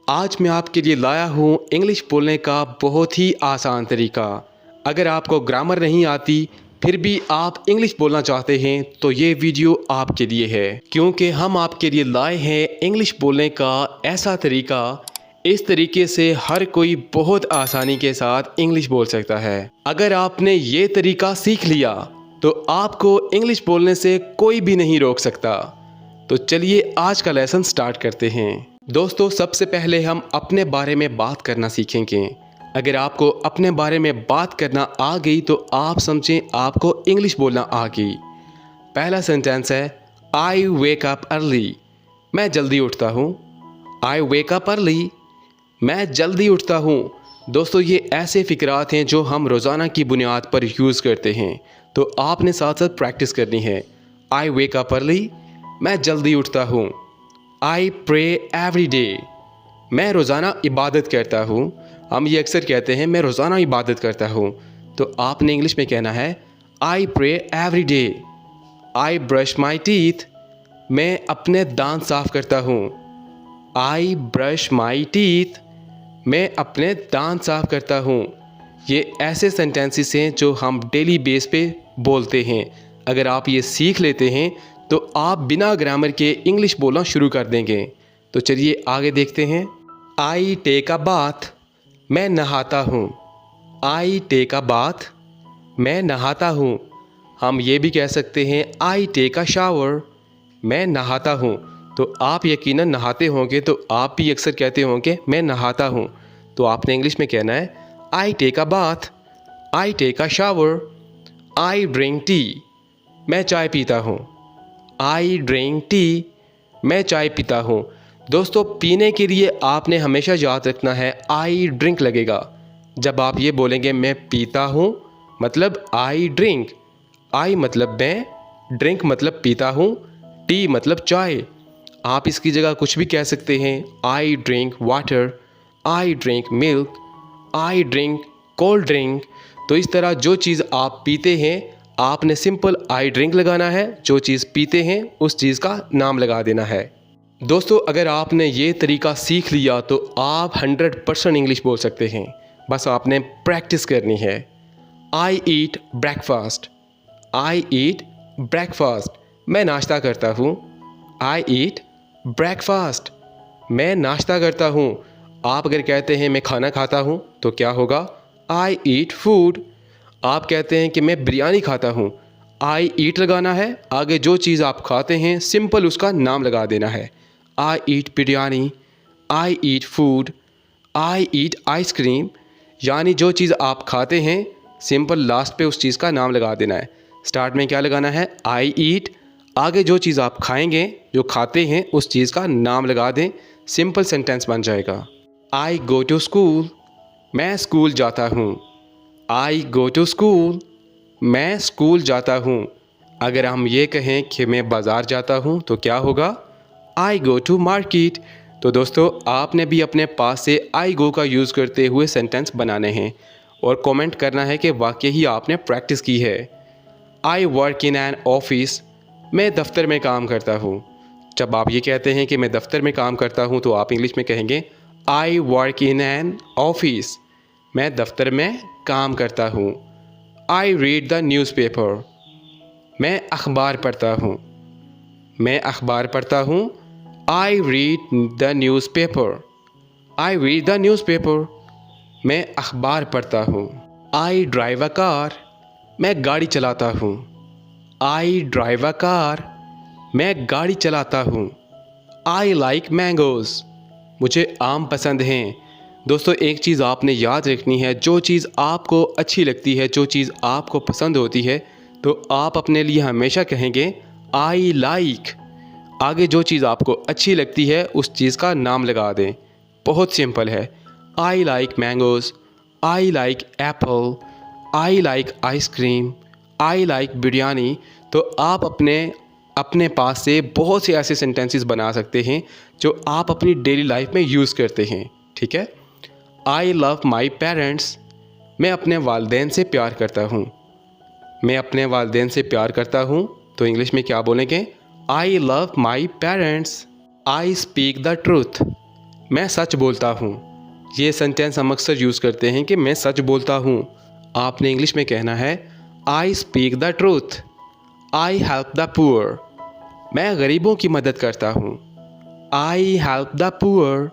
आज मैं आपके लिए लाया हूँ इंग्लिश बोलने का बहुत ही आसान तरीका। अगर आपको ग्रामर नहीं आती फिर भी आप इंग्लिश बोलना चाहते हैं तो ये वीडियो आपके लिए है, क्योंकि हम आपके लिए लाए हैं इंग्लिश बोलने का ऐसा तरीका। इस तरीके से हर कोई बहुत आसानी के साथ इंग्लिश बोल सकता है। अगर आपने ये तरीका सीख लिया तो आपको इंग्लिश बोलने से कोई भी नहीं रोक सकता। तो चलिए आज का लेसन स्टार्ट करते हैं। दोस्तों, सबसे पहले हम अपने बारे में बात करना सीखेंगे। अगर आपको अपने बारे में बात करना आ गई तो आप समझें आपको इंग्लिश बोलना आ गई। पहला सेंटेंस है आई वेक अप अर्ली। मैं जल्दी उठता हूँ। आई वेक अप अर्ली, मैं जल्दी उठता हूँ। दोस्तों, ये ऐसे फ़िक्रात हैं जो हम रोज़ाना की बुनियाद पर यूज़ करते हैं, तो आपने साथ साथ प्रैक्टिस करनी है। आई वेक अप अर्ली, मैं जल्दी उठता हूँ। आई प्रे एवरी डे, मैं रोज़ाना इबादत करता हूँ। हम ये अक्सर कहते हैं मैं रोज़ाना इबादत करता हूँ, तो आपने इंग्लिश में कहना है I pray every day. I brush my teeth, मैं अपने दांत साफ़ करता हूँ। आई ब्रश माई टीथ, मैं अपने दांत साफ़ करता हूँ। ये ऐसे सेंटेंसेस हैं जो हम डेली बेस पे बोलते हैं। अगर आप ये सीख लेते हैं तो आप बिना ग्रामर के इंग्लिश बोलना शुरू कर देंगे। तो चलिए आगे देखते हैं। आई टेक अ बाथ, मैं नहाता हूँ। आई टेक अ बाथ, मैं नहाता हूँ। हम ये भी कह सकते हैं आई टेक अ शावर, मैं नहाता हूँ। तो आप यकीनन नहाते होंगे, तो आप भी अक्सर कहते होंगे मैं नहाता हूँ। तो आपने इंग्लिश में कहना है I take a bath, I take a shower. I drink tea, मैं चाय पीता हूँ। आई ड्रिंक टी, मैं चाय पीता हूँ। दोस्तों, पीने के लिए आपने हमेशा याद रखना है आई ड्रिंक लगेगा। जब आप ये बोलेंगे मैं पीता हूँ मतलब आई ड्रिंक। आई मतलब मैं, ड्रिंक मतलब पीता हूँ, टी मतलब चाय। आप इसकी जगह कुछ भी कह सकते हैं। I drink water, I drink milk, I drink cold drink. तो इस तरह जो चीज़ आप पीते हैं आपने सिंपल आई ड्रिंक लगाना है। जो चीज़ पीते हैं उस चीज़ का नाम लगा देना है। दोस्तों, अगर आपने ये तरीका सीख लिया तो आप 100% इंग्लिश बोल सकते हैं। बस आपने प्रैक्टिस करनी है। आई ईट ब्रेकफास्ट, आई ईट ब्रेकफास्ट, मैं नाश्ता करता हूँ। आई ईट ब्रेकफास्ट, मैं नाश्ता करता हूँ। आप अगर कहते हैं मैं खाना खाता हूँ तो क्या होगा? आई ईट फूड। आप कहते हैं कि मैं बिरयानी खाता हूँ, आई ईट लगाना है। आगे जो चीज़ आप खाते हैं सिंपल उसका नाम लगा देना है। आई ईट बिरयानी, आई ईट फूड, आई ईट आइसक्रीम। यानी जो चीज़ आप खाते हैं सिंपल लास्ट पे उस चीज़ का नाम लगा देना है। स्टार्ट में क्या लगाना है? आई ईट। आगे जो चीज़ आप खाएंगे, जो खाते हैं, उस चीज़ का नाम लगा दें। सिंपल सेंटेंस बन जाएगा। आई गो टू स्कूल, मैं स्कूल जाता हूँ। आई गो टू स्कूल, मैं स्कूल जाता हूँ। अगर हम ये कहें कि मैं बाज़ार जाता हूँ तो क्या होगा? आई गो टू मार्केट। तो दोस्तों, आपने भी अपने पास से आई गो का यूज़ करते हुए सेंटेंस बनाने हैं और कमेंट करना है कि वाकई ही आपने प्रैक्टिस की है। I work in an office, मैं दफ्तर में काम करता हूँ। जब आप ये कहते हैं कि मैं दफ्तर में काम करता हूँ तो आप इंग्लिश में कहेंगे I work in an office, मैं दफ्तर में काम करता हूँ। आई रीड द न्यूज़पेपर, मैं अखबार पढ़ता हूँ। मैं अखबार पढ़ता हूँ। I read the newspaper, I read the newspaper, मैं अखबार पढ़ता हूँ। आई ड्राइव अ कार, मैं गाड़ी चलाता हूँ। आई ड्राइव अ कार, मैं गाड़ी चलाता हूँ। आई लाइक मैंगोज़, मुझे आम पसंद हैं। दोस्तों, एक चीज़ आपने याद रखनी है, जो चीज़ आपको अच्छी लगती है, जो चीज़ आपको पसंद होती है, तो आप अपने लिए हमेशा कहेंगे आई लाइक। आगे जो चीज़ आपको अच्छी लगती है उस चीज़ का नाम लगा दें। बहुत सिंपल है। I like mangoes, I like Apple, I like ice cream, I like biryani. तो आप अपने पास से बहुत से ऐसे सेंटेंसेस बना सकते हैं जो आप अपनी डेली लाइफ में यूज़ करते हैं। ठीक है। आई लव माई पेरेंट्स, मैं अपने वालदेन से प्यार करता हूँ। मैं अपने वालदेन से प्यार करता हूँ तो इंग्लिश में क्या बोलेंगे? I love my parents. I speak the truth, मैं सच बोलता हूँ। ये सेंटेंस हम अक्सर यूज़ करते हैं कि मैं सच बोलता हूँ। आपने इंग्लिश में कहना है I speak the truth. I help the poor. मैं गरीबों की मदद करता हूँ। I help the poor.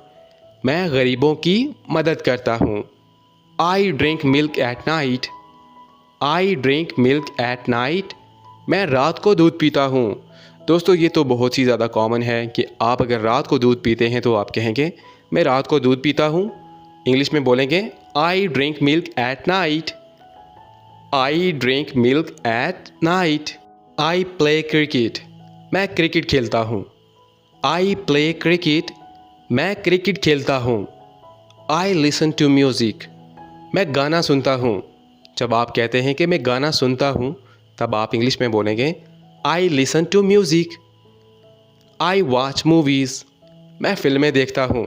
मैं गरीबों की मदद करता हूँ। आई drink milk at night. I drink milk at night. मैं रात को दूध पीता हूँ। दोस्तों ये तो बहुत ही ज़्यादा कॉमन है कि आप अगर रात को दूध पीते हैं तो आप कहेंगे मैं रात को दूध पीता हूँ। इंग्लिश में बोलेंगे I drink milk at night. I drink milk at night. I play cricket. मैं क्रिकेट खेलता हूँ। I play cricket. मैं क्रिकेट खेलता हूँ। I listen to music. मैं गाना सुनता हूँ। जब आप कहते हैं कि मैं गाना सुनता हूँ तब आप इंग्लिश में बोलेंगे I listen to music. I watch movies. मैं फ़िल्में देखता हूँ।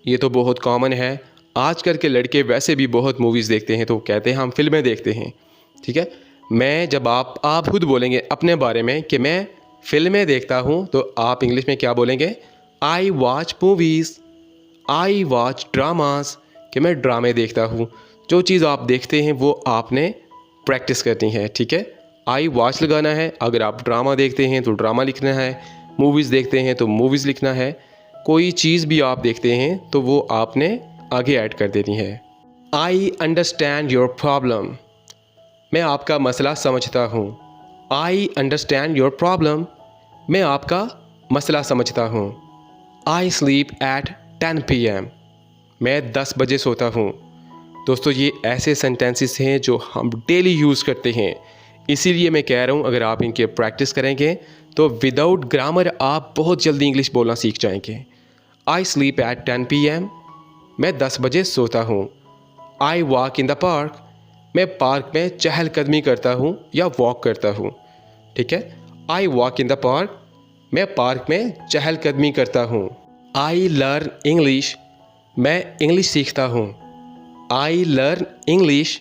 ये तो बहुत कॉमन है। आजकल के लड़के वैसे भी बहुत मूवीज़ देखते हैं तो कहते हैं हम फिल्में देखते हैं। ठीक है। मैं जब आप खुद बोलेंगे अपने बारे में कि मैं फ़िल्में देखता हूँ तो आप इंग्लिश में क्या बोलेंगे आई watch movies. I watch dramas. कि मैं ड्रामे देखता हूँ। जो चीज़ आप देखते हैं वो आपने प्रैक्टिस करनी है। ठीक है। आई वॉच लगाना है। अगर आप ड्रामा देखते हैं तो ड्रामा लिखना है। मूवीज़ देखते हैं तो मूवीज़ लिखना है। कोई चीज़ भी आप देखते हैं तो वो आपने आगे ऐड कर देनी है। I understand your problem. मैं आपका मसला समझता हूँ। I understand your problem. मैं आपका मसला समझता हूँ। I sleep at 10 PM। मैं 10 बजे सोता हूँ। दोस्तों ये ऐसे सेंटेंसेस हैं जो हम डेली यूज़ करते हैं। इसीलिए मैं कह रहा हूँ अगर आप इनके प्रैक्टिस करेंगे तो विदाउट ग्रामर आप बहुत जल्दी इंग्लिश बोलना सीख जाएंगे। I sleep at 10 PM। मैं 10 बजे सोता हूँ। I walk in the park. मैं पार्क में चहलकदमी करता हूँ या वॉक करता हूँ। ठीक है। I walk in the park. मैं पार्क में चहलकदमी करता हूँ। I learn English. मैं इंग्लिश सीखता हूँ। I learn English.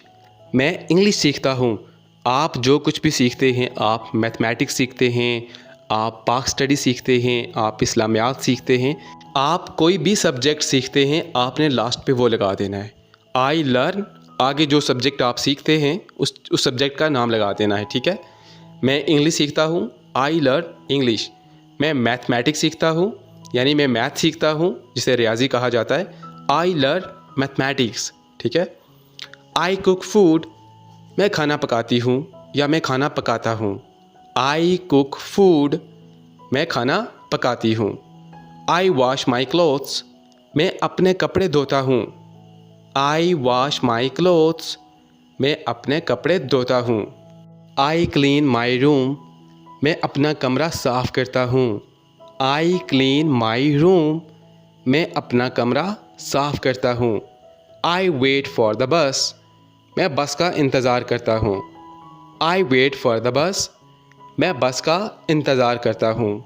मैं इंग्लिश सीखता हूँ। आप जो कुछ भी सीखते हैं, आप मैथमेटिक्स सीखते हैं, आप पाक स्टडी सीखते हैं, आप इस्लामियात सीखते हैं, आप कोई भी सब्जेक्ट सीखते हैं, आपने लास्ट पे वो लगा देना है आई लर्न। आगे जो सब्जेक्ट आप सीखते हैं उस सब्जेक्ट का नाम लगा देना है। ठीक है। मैं इंग्लिश सीखता हूँ। I learn English. मैं मैथमेटिक्स सीखता हूँ यानी मैं मैथ सीखता हूँ जिसे रियाजी कहा जाता है। I learn mathematics. ठीक है। I cook food. मैं खाना पकाती हूँ या मैं खाना पकाता हूँ। I cook food. मैं खाना पकाती हूँ। आई वॉश माई क्लोथ्स। मैं अपने कपड़े धोता हूँ। आई वॉश माई क्लोथ्स। मैं अपने कपड़े धोता हूँ। I clean my room. मैं अपना कमरा साफ़ करता हूँ। I clean my room. मैं अपना कमरा साफ़ करता हूँ। I wait for the bus. मैं बस का इंतज़ार करता हूँ। I wait for the bus. मैं बस का इंतज़ार करता हूँ।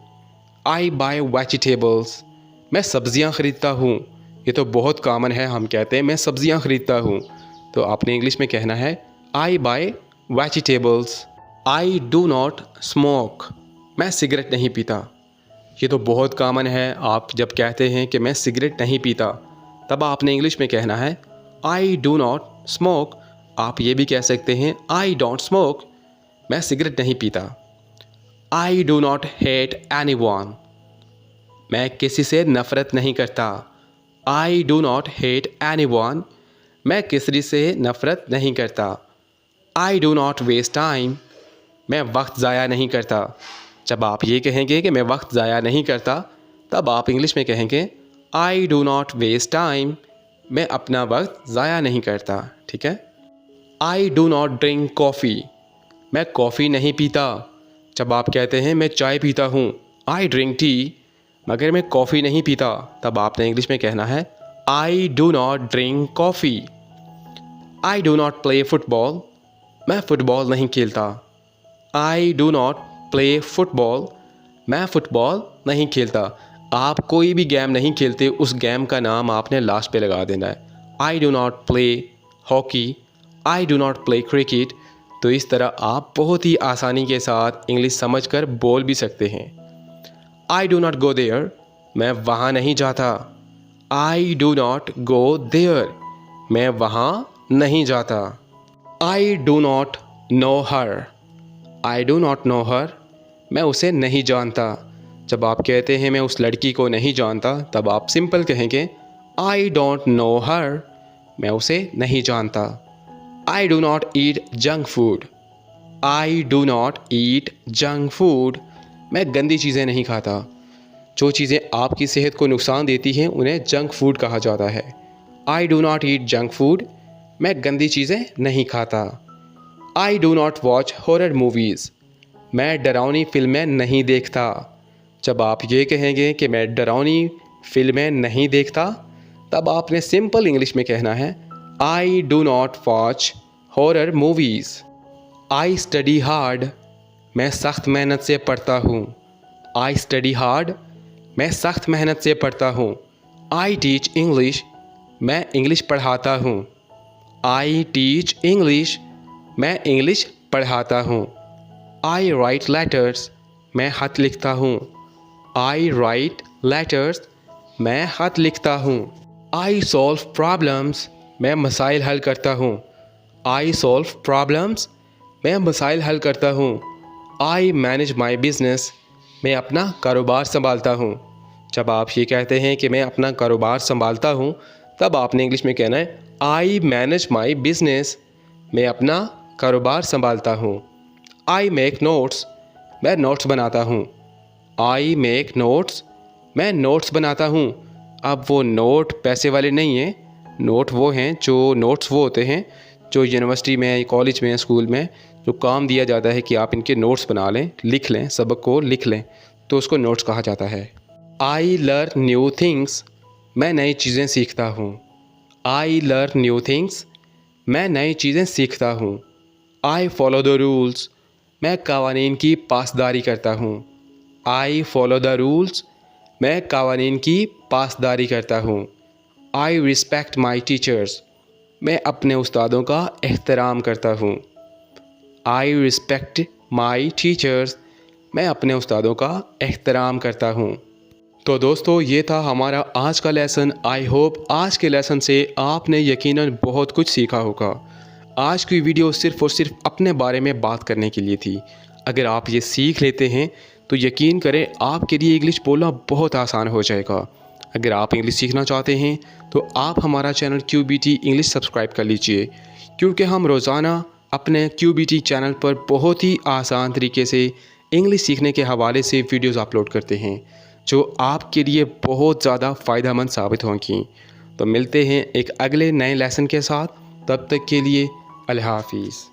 आई बाय वेजिटेबल्स। मैं सब्ज़ियाँ ख़रीदता हूँ। ये तो बहुत कॉमन है, हम कहते हैं मैं सब्ज़ियाँ ख़रीदता हूँ। तो आपने इंग्लिश में कहना है I buy vegetables. I do not smoke. मैं सिगरेट नहीं पीता। ये तो बहुत कॉमन है। आप जब कहते हैं कि मैं सिगरेट नहीं पीता तब आपने इंग्लिश में कहना है आई डू नॉट स्मोक। आप ये भी कह सकते हैं आई डोंट स्मोक। मैं सिगरेट नहीं पीता। I do not hate anyone. मैं किसी से नफ़रत नहीं करता। I do not hate anyone. मैं किसी से नफ़रत नहीं करता। I do not waste time. मैं वक्त ज़ाया नहीं करता। जब आप ये कहेंगे कि मैं वक्त ज़ाया नहीं करता तब आप इंग्लिश में कहेंगे I do not waste time. मैं अपना वक्त ज़ाया नहीं करता। ठीक है। I do not drink coffee. मैं कॉफ़ी नहीं पीता। जब आप कहते हैं मैं चाय पीता हूँ आई ड्रिंक टी, मगर मैं कॉफ़ी नहीं पीता तब आपने इंग्लिश में कहना है I do not drink coffee. I do not play football. मैं फ़ुटबॉल नहीं खेलता। आई डू नॉट प्ले फुटबॉल। मैं फ़ुटबॉल नहीं खेलता। आप कोई भी गेम नहीं खेलते, उस गेम का नाम आपने लास्ट पे लगा देना है। I do not play hockey. I do not play cricket. तो इस तरह आप बहुत ही आसानी के साथ इंग्लिश समझकर बोल भी सकते हैं। I do not go there. मैं वहाँ नहीं जाता। I do not go there. मैं वहाँ नहीं जाता. I do not know her. I do not know her. मैं उसे नहीं जानता. जब आप कहते हैं मैं उस लड़की को नहीं जानता, तब आप सिंपल कहेंगे I don't know her. मैं उसे नहीं जानता. I do not eat junk food. I do not eat junk food. मैं गंदी चीज़ें नहीं खाता. जो चीज़ें आपकी सेहत को नुकसान देती हैं उन्हें जंक फूड कहा जाता है. I do not eat junk food. मैं गंदी चीज़ें नहीं खाता. I do not watch horror movies. मैं डरावनी फिल्में नहीं देखता. जब आप ये कहेंगे कि मैं डरावनी फिल्में नहीं देखता, तब आपने सिंपल इंग्लिश में कहना है I do not watch horror movies. I study hard. मैं सख्त मेहनत से पढ़ता हूँ. I study hard. मैं सख्त मेहनत से पढ़ता हूँ. I teach English. मैं इंग्लिश पढ़ाता हूँ. I teach English. मैं इंग्लिश पढ़ाता हूँ. I write letters. मैं खत लिखता हूँ. I write letters. मैं खत लिखता हूँ. I solve problems. मैं मसाइल हल करता हूँ. I solve problems. मैं मसाइल हल करता हूँ. I manage my business. मैं अपना कारोबार संभालता हूँ. जब आप ये कहते हैं कि मैं अपना कारोबार संभालता हूँ, तब आपने इंग्लिश में कहना है I manage my business. मैं अपना कारोबार संभालता हूँ. I make notes. मैं नोट्स बनाता हूँ. I make notes. मैं नोट्स बनाता हूँ. अब वो नोट पैसे वाले नहीं हैं. नोट वो हैं जो नोट्स वो होते हैं जो यूनिवर्सिटी में, कॉलेज में, स्कूल में जो काम दिया जाता है कि आप इनके नोट्स बना लें, लिख लें, सबक को लिख लें, तो उसको नोट्स कहा जाता है. I learn new things. मैं नई चीज़ें सीखता हूँ. I learn new things. मैं नई चीज़ें सीखता हूँ. I follow the rules. मैं कवानीन की पासदारी करता हूँ. I follow the rules. मैं कवानीन की पासदारी करता हूँ. I respect my teachers. मैं अपने उस्तादों का एहतराम करता हूँ. I respect my teachers. मैं अपने उस्तादों का एहतराम करता हूँ. तो दोस्तों, ये था हमारा आज का लेसन. आई होप आज के लेसन से आपने यकीनन बहुत कुछ सीखा होगा. आज की वीडियो सिर्फ़ और सिर्फ अपने बारे में बात करने के लिए थी. अगर आप ये सीख लेते हैं तो यकीन करें आपके लिए इंग्लिश बोलना बहुत आसान हो जाएगा. अगर आप इंग्लिश सीखना चाहते हैं तो आप हमारा चैनल QBT इंग्लिश सब्सक्राइब कर लीजिए, क्योंकि हम रोज़ाना अपने QBT चैनल पर बहुत ही आसान तरीके से इंग्लिश सीखने के हवाले से वीडियोस अपलोड करते हैं जो आपके लिए बहुत ज़्यादा फ़ायदेमंद साबित होंगी. तो मिलते हैं एक अगले नए लेसन के साथ. तब तक के लिए अल्लाह हाफिज़.